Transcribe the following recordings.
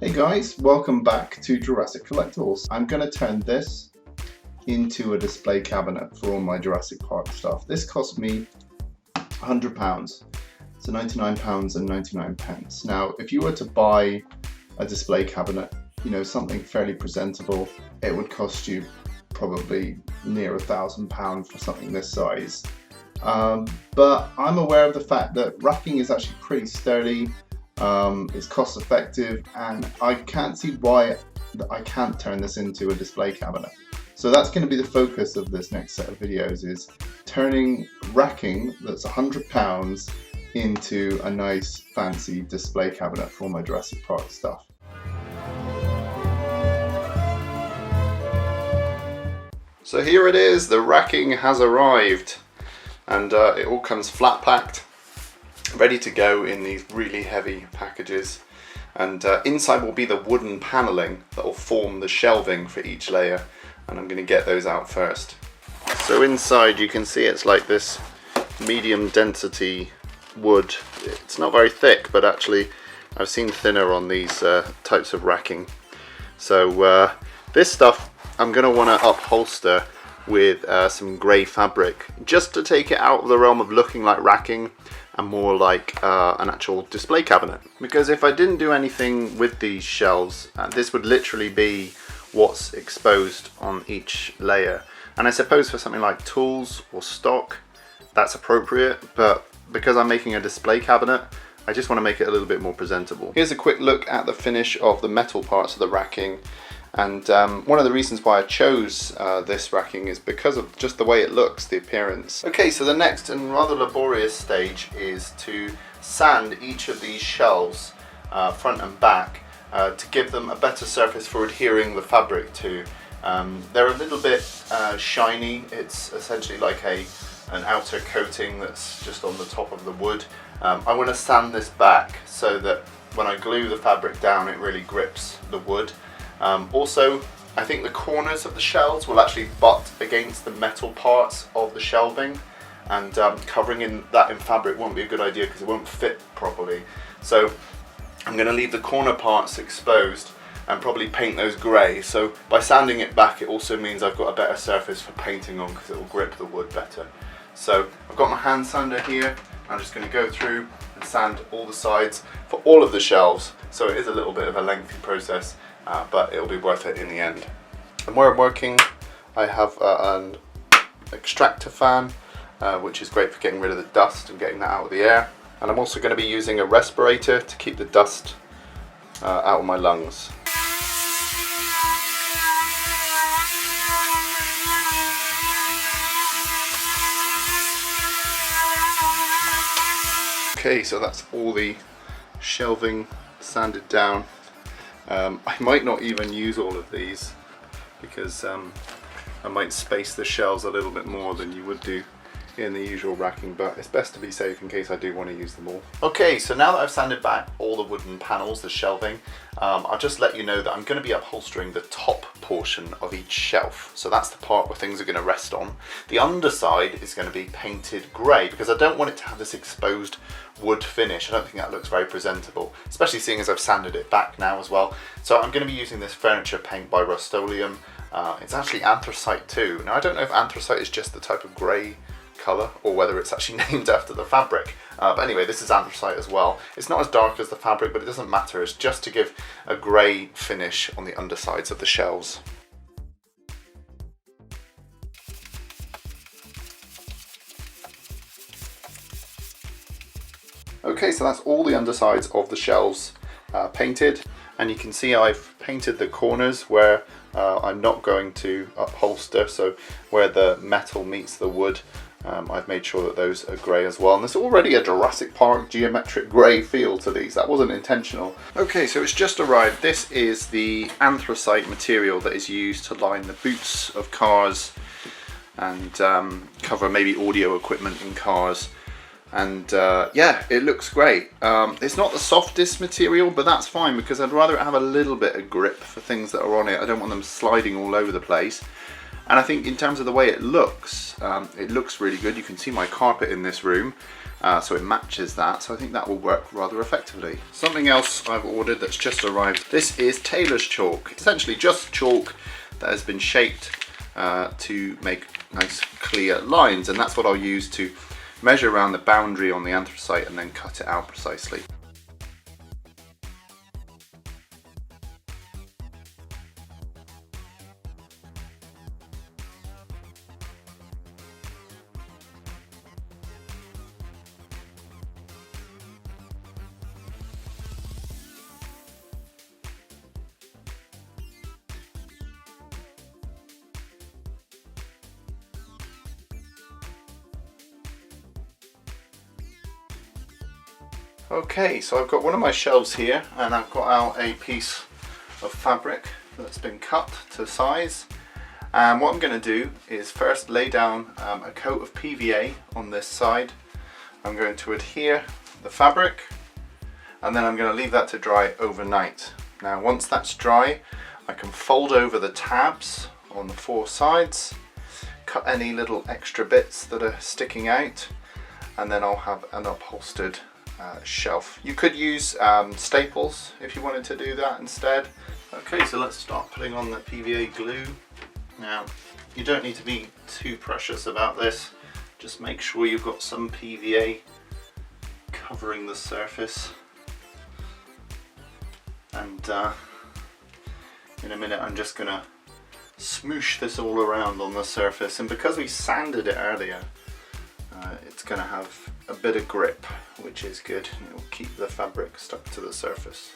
Hey guys, welcome back to Jurassic Collectables. I'm going to turn this into a display cabinet for all my Jurassic Park stuff. This cost me £100, so £99.99. Now, if you were to buy a display cabinet, something fairly presentable, it would cost you probably near £1,000 for something this size. But I'm aware of the fact that racking is actually pretty sturdy. It's cost effective, and I can't see why I can't turn this into a display cabinet. So that's going to be the focus of this next set of videos, is turning racking that's £100 into a nice fancy display cabinet for my Jurassic Park stuff. So here it is, the racking has arrived, and it all comes flat packed, ready to go in these really heavy packages, and inside will be the wooden paneling that will form the shelving for each layer, and I'm going to get those out first. So inside you can see it's like this medium density wood. It's not very thick, but actually I've seen thinner on these types of racking. So this stuff I'm going to want to upholster with some grey fabric, just to take it out of the realm of looking like racking and more like an actual display cabinet. Because if I didn't do anything with these shelves, this would literally be what's exposed on each layer. And I suppose for something like tools or stock, that's appropriate, but because I'm making a display cabinet, I just want to make it a little bit more presentable. Here's a quick look at the finish of the metal parts of the racking. And one of the reasons why I chose this racking is because of just the way it looks, the appearance. Okay, so the next and rather laborious stage is to sand each of these shelves, front and back, to give them a better surface for adhering the fabric to. They're a little bit shiny. It's essentially like an outer coating that's just on the top of the wood. I want to sand this back so that when I glue the fabric down, it really grips the wood. Also, I think the corners of the shelves will actually butt against the metal parts of the shelving, and covering that in fabric won't be a good idea because it won't fit properly. So I'm going to leave the corner parts exposed and probably paint those grey. So by sanding it back, it also means I've got a better surface for painting on because it will grip the wood better. So I've got my hand sander here. I'm just going to go through and sand all the sides for all of the shelves. So it is a little bit of a lengthy process, but it'll be worth it in the end. And where I'm working, I have an extractor fan, which is great for getting rid of the dust and getting that out of the air. And I'm also going to be using a respirator to keep the dust out of my lungs. Okay, so that's all the shelving sanded down. I might not even use all of these because I might space the shelves a little bit more than you would do in the usual racking, but it's best to be safe in case I do want to use them all. Okay, so now that I've sanded back all the wooden panels, the shelving, I'll just let you know that I'm going to be upholstering the top portion of each shelf. So that's the part where things are going to rest on. The underside is going to be painted grey because I don't want it to have this exposed wood finish. I don't think that looks very presentable, especially seeing as I've sanded it back now as well. So I'm going to be using this furniture paint by Rust-Oleum. It's actually anthracite too. Now I don't know if anthracite is just the type of grey colour or whether it's actually named after the fabric, but anyway, this is anthracite as well. It's not as dark as the fabric, but it doesn't matter. It's just to give a grey finish on the undersides of the shelves. Okay, so that's all the undersides of the shelves painted, and you can see I've painted the corners where I'm not going to upholster, so where the metal meets the wood. I've made sure that those are grey as well, and there's already a Jurassic Park geometric grey feel to these. That wasn't intentional. Okay, so it's just arrived. This is the anthracite material that is used to line the boots of cars and cover maybe audio equipment in cars. And yeah, it looks great. It's not the softest material, but that's fine because I'd rather have a little bit of grip for things that are on it. I don't want them sliding all over the place. And I think in terms of the way it looks really good. You can see my carpet in this room, so it matches that. So I think that will work rather effectively. Something else I've ordered that's just arrived. This is tailor's chalk. Essentially just chalk that has been shaped to make nice clear lines, and that's what I'll use to measure around the boundary on the anthracite and then cut it out precisely. Okay, so I've got one of my shelves here, and I've got out a piece of fabric that's been cut to size. And what I'm going to do is first lay down a coat of PVA on this side. I'm going to adhere the fabric, and then I'm going to leave that to dry overnight. Now once that's dry, I can fold over the tabs on the four sides, cut any little extra bits that are sticking out, and then I'll have an upholstered shelf. You could use staples if you wanted to do that instead. Okay, so let's start putting on the PVA glue. Now, you don't need to be too precious about this. Just make sure you've got some PVA covering the surface. And in a minute I'm just gonna smoosh this all around on the surface, and because we sanded it earlier, it's going to have a bit of grip, which is good. It will keep the fabric stuck to the surface.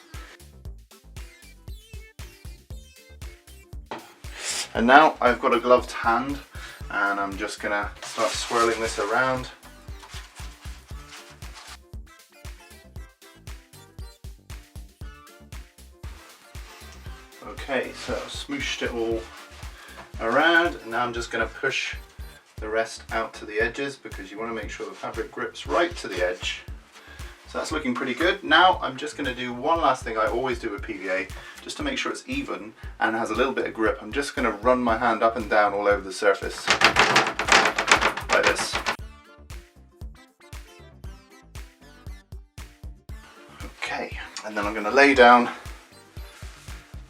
And now I've got a gloved hand, and I'm just going to start swirling this around. Okay, so I've smooshed it all around, and now I'm just going to push the rest out to the edges, because you want to make sure the fabric grips right to the edge. So that's looking pretty good. Now I'm just going to do one last thing I always do with PVA, just to make sure it's even and has a little bit of grip. I'm just going to run my hand up and down all over the surface like this. Okay, and then I'm going to lay down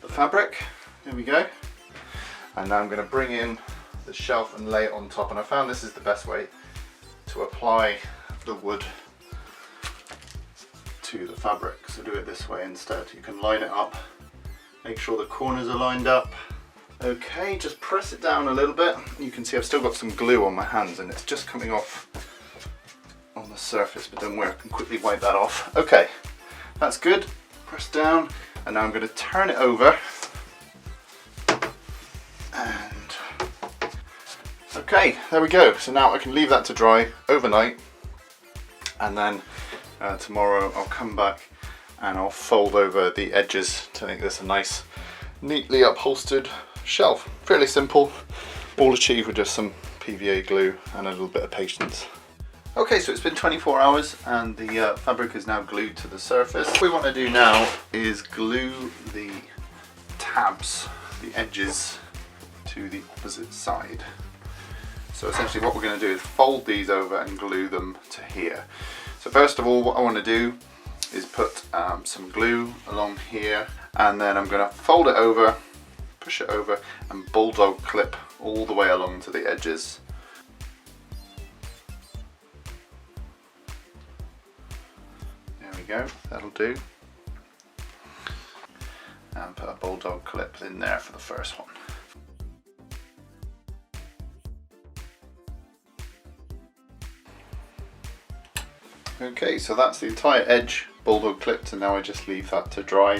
the fabric. There we go. And now I'm going to bring in the shelf and lay it on top, and I found this is the best way to apply the wood to the fabric. So do it this way instead. You can line it up, make sure the corners are lined up. Okay, just press it down a little bit. You can see I've still got some glue on my hands and it's just coming off on the surface, but don't worry, I can quickly wipe that off. Okay, that's good. Press down, and now I'm going to turn it over. Okay, there we go. So now I can leave that to dry overnight, and then tomorrow I'll come back and I'll fold over the edges to make this a nice, neatly upholstered shelf. Fairly simple, all achieved with just some PVA glue and a little bit of patience. Okay, so it's been 24 hours and the fabric is now glued to the surface. What we want to do now is glue the tabs, the edges, to the opposite side. So essentially what we're going to do is fold these over and glue them to here. So first of all, what I want to do is put some glue along here, and then I'm going to fold it over, push it over, and bulldog clip all the way along to the edges. There we go, that'll do. And put a bulldog clip in there for the first one. Okay, so that's the entire edge bulldog clipped, and now I just leave that to dry.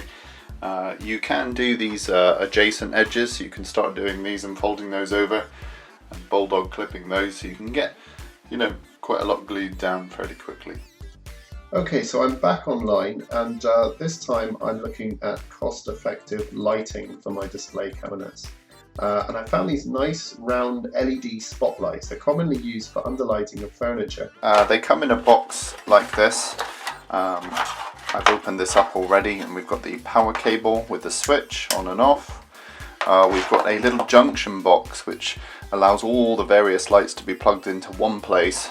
You can do these adjacent edges, so you can start doing these and folding those over and bulldog clipping those, so you can get, you know, quite a lot glued down fairly quickly. Okay, so I'm back online, and this time I'm looking at cost-effective lighting for my display cabinets. And I found these nice round LED spotlights. They're commonly used for underlighting of furniture. They come in a box like this. I've opened this up already, and we've got the power cable with the switch on and off. we've got a little junction box which allows all the various lights to be plugged into one place,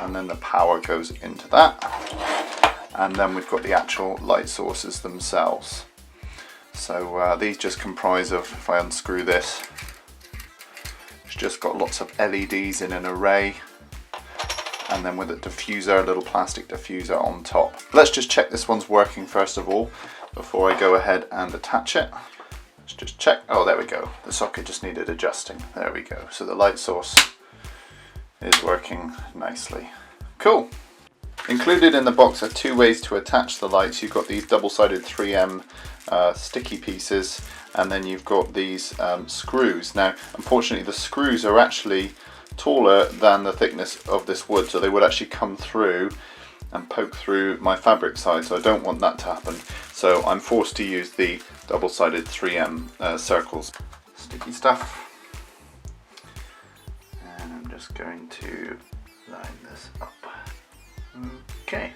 and then the power goes into that. And then we've got the actual light sources themselves. So these just comprise of, if I unscrew this, it's just got lots of LEDs in an array, and then with a diffuser, a little plastic diffuser on top. Let's just check this one's working first of all before I go ahead and attach it. Let's just check. Oh, there we go. The socket just needed adjusting. There we go. So the light source is working nicely. Cool. Included in the box are two ways to attach the lights. You've got these double-sided 3M sticky pieces, and then you've got these screws. Now, unfortunately, the screws are actually taller than the thickness of this wood, so they would actually come through and poke through my fabric side, so I don't want that to happen. So I'm forced to use the double-sided 3M circles. Sticky stuff. And I'm just going to line this up. Okay.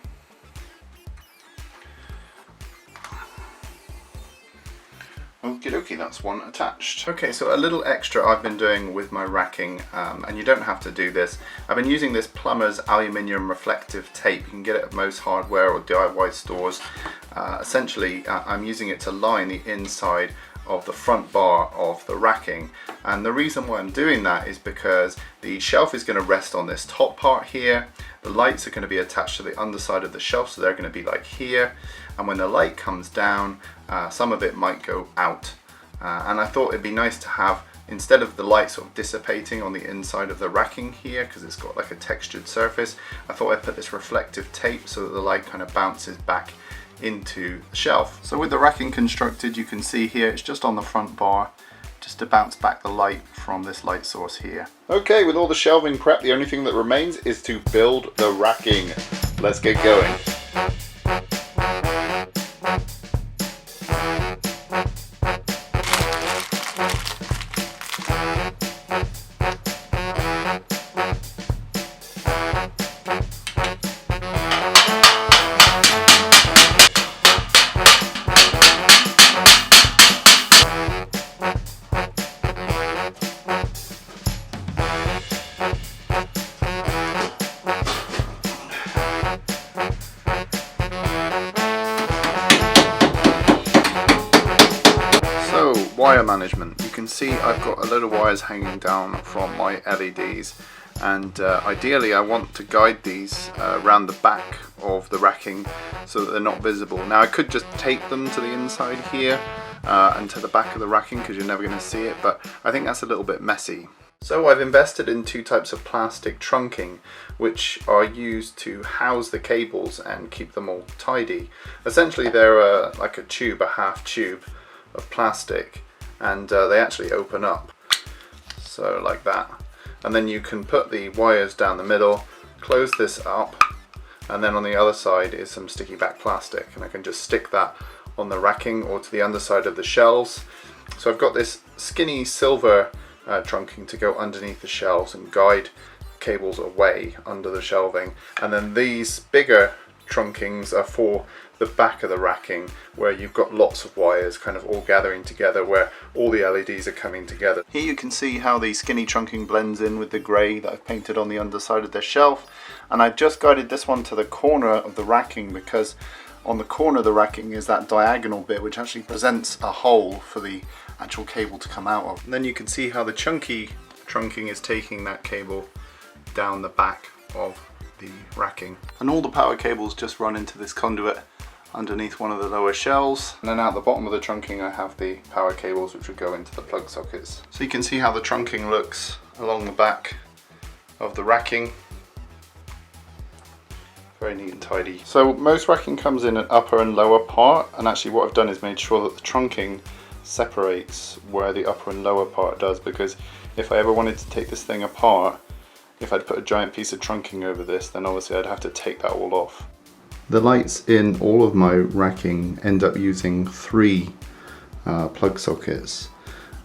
Okie dokie, that's one attached. Okay, so a little extra I've been doing with my racking, and you don't have to do this. I've been using this Plumber's aluminium reflective tape. You can get it at most hardware or DIY stores. Essentially, I'm using it to line the inside of the front bar of the racking, and the reason why I'm doing that is because the shelf is going to rest on this top part here. The lights are going to be attached to the underside of the shelf, so they're going to be like here, and when the light comes down, some of it might go out, and I thought it'd be nice to have, instead of the light sort of dissipating on the inside of the racking here, because it's got like a textured surface, I thought I'd put this reflective tape so that the light kind of bounces back into the shelf. So with the racking constructed, you can see here it's just on the front bar, just to bounce back the light from this light source here. Okay, with all the shelving prep, the only thing that remains is to build the racking. Let's get going. Wire management. You can see I've got a load of wires hanging down from my LEDs, and ideally I want to guide these around the back of the racking so that they're not visible. Now I could just tape them to the inside here and to the back of the racking, because you're never going to see it, but I think that's a little bit messy. So I've invested in two types of plastic trunking which are used to house the cables and keep them all tidy. Essentially they're like a tube, a half tube of plastic, and they actually open up, so like that, and then you can put the wires down the middle, close this up, and then on the other side is some sticky back plastic, and I can just stick that on the racking or to the underside of the shelves. So I've got this skinny silver trunking to go underneath the shelves and guide cables away under the shelving, and then these bigger trunkings are for the back of the racking, where you've got lots of wires kind of all gathering together, where all the LEDs are coming together. Here you can see how the skinny trunking blends in with the grey that I've painted on the underside of the shelf, and I've just guided this one to the corner of the racking, because on the corner of the racking is that diagonal bit which actually presents a hole for the actual cable to come out of. And then you can see how the chunky trunking is taking that cable down the back of the racking, and all the power cables just run into this conduit underneath one of the lower shelves, and then out the bottom of the trunking I have the power cables which would go into the plug sockets. So you can see how the trunking looks along the back of the racking. Very neat and tidy. So most racking comes in an upper and lower part, and actually what I've done is made sure that the trunking separates where the upper and lower part does, because if I ever wanted to take this thing apart, if I'd put a giant piece of trunking over this, then obviously I'd have to take that all off. The lights in all of my racking end up using 3 plug sockets,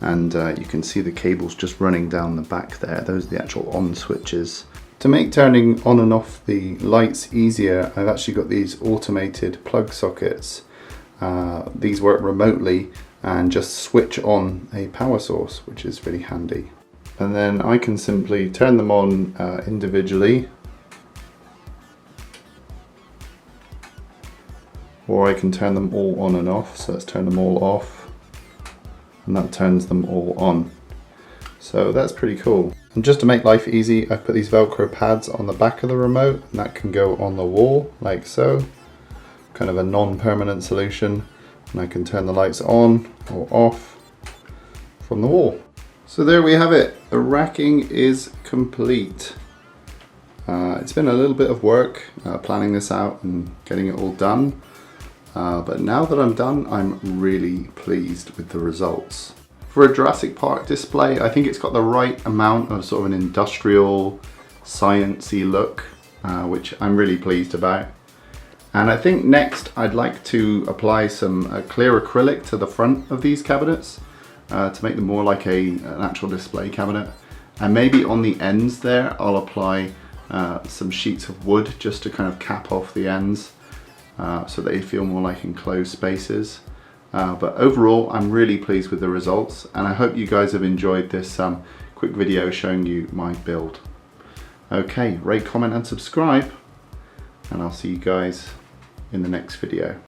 and you can see the cables just running down the back there. Those are the actual on switches. To make turning on and off the lights easier, I've actually got these automated plug sockets. These work remotely, and just switch on a power source, which is really handy. And then I can simply turn them on individually, or I can turn them all on and off. So let's turn them all off, and that turns them all on. So that's pretty cool. And just to make life easy, I put these Velcro pads on the back of the remote, and that can go on the wall like so. Kind of a non-permanent solution. And I can turn the lights on or off from the wall. So there we have it. The racking is complete. It's been a little bit of work planning this out and getting it all done. But now that I'm done, I'm really pleased with the results. For a Jurassic Park display, I think it's got the right amount of sort of an industrial, sciencey look, which I'm really pleased about. And I think next I'd like to apply some clear acrylic to the front of these cabinets to make them more like an actual display cabinet. And maybe on the ends there I'll apply some sheets of wood just to kind of cap off the ends so they feel more like enclosed spaces. But overall I'm really pleased with the results, and I hope you guys have enjoyed this quick video showing you my build. Okay, rate, comment and subscribe, and I'll see you guys in the next video.